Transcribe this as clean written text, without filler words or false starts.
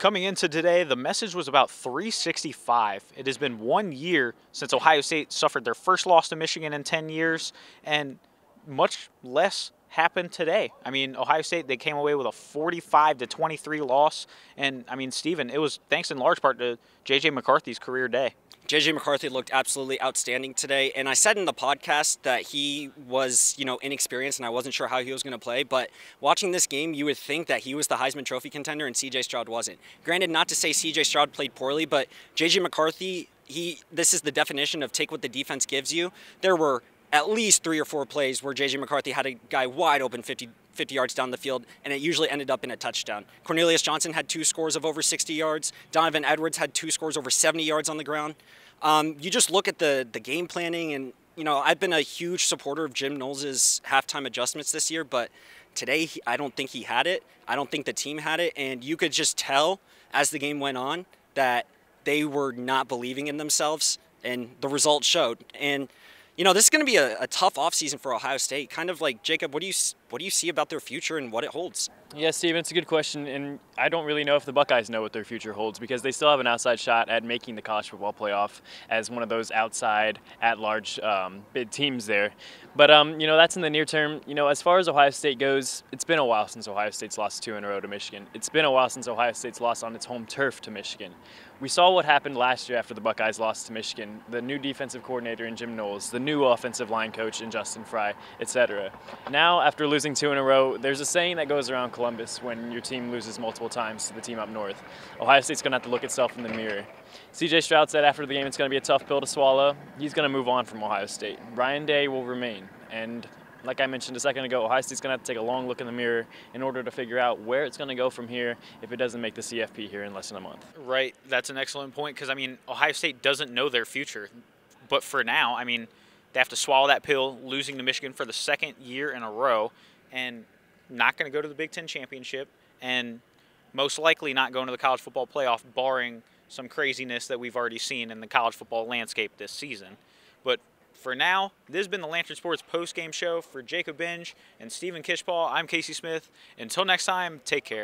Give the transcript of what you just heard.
Coming into today, the message was about 365. It has been 1 year since Ohio State suffered their first loss to Michigan in 10 years, and much less happened today. I mean, Ohio State, they came away with a 45-23 loss, and I mean, Steven, it was thanks in large part to J.J. McCarthy's career day. J.J. McCarthy looked absolutely outstanding today, and I said in the podcast that he was, inexperienced, and I wasn't sure how he was going to play, but watching this game, you would think that he was the Heisman Trophy contender and C.J. Stroud wasn't. Granted, not to say C.J. Stroud played poorly, but J.J. McCarthy, this is the definition of take what the defense gives you. There were at least 3 or 4 plays where J.J. McCarthy had a guy wide open 50 yards down the field, and it usually ended up in a touchdown. Cornelius Johnson had 2 scores of over 60 yards. Donovan Edwards had 2 scores over 70 yards on the ground. You just look at the game planning, and, I've been a huge supporter of Jim Knowles' halftime adjustments this year, but today I don't think he had it. I don't think the team had it, and you could just tell as the game went on that they were not believing in themselves, and the results showed. And this is going to be a tough offseason for Ohio State. Kind of like, Jacob, what do you see about their future and what it holds? Yeah, Steven, it's a good question, and I don't really know if the Buckeyes know what their future holds because they still have an outside shot at making the college football playoff as one of those outside, at-large bid teams there. But, that's in the near term. As far as Ohio State goes, it's been a while since Ohio State's lost 2 in a row to Michigan. It's been a while since Ohio State's lost on its home turf to Michigan. We saw what happened last year after the Buckeyes lost to Michigan, the new defensive coordinator in Jim Knowles, the new offensive line coach in Justin Fry, etc. Now, after losing 2 in a row, there's a saying that goes around Columbus when your team loses multiple times to the team up north. Ohio State's going to have to look itself in the mirror. C.J. Stroud said after the game it's going to be a tough pill to swallow. He's going to move on from Ohio State. Ryan Day will remain. And like I mentioned a second ago, Ohio State's going to have to take a long look in the mirror in order to figure out where it's going to go from here if it doesn't make the CFP here in less than a month. Right. That's an excellent point because, Ohio State doesn't know their future. But for now, they have to swallow that pill, losing to Michigan for the 2nd year in a row, and not going to go to the Big Ten championship, and most likely not going to the college football playoff, barring some craziness that we've already seen in the college football landscape this season. But for now, this has been the Lantern Sports post-game show for Jacob Benge and Stephen Kishpaugh. I'm Casey Smith. Until next time, take care.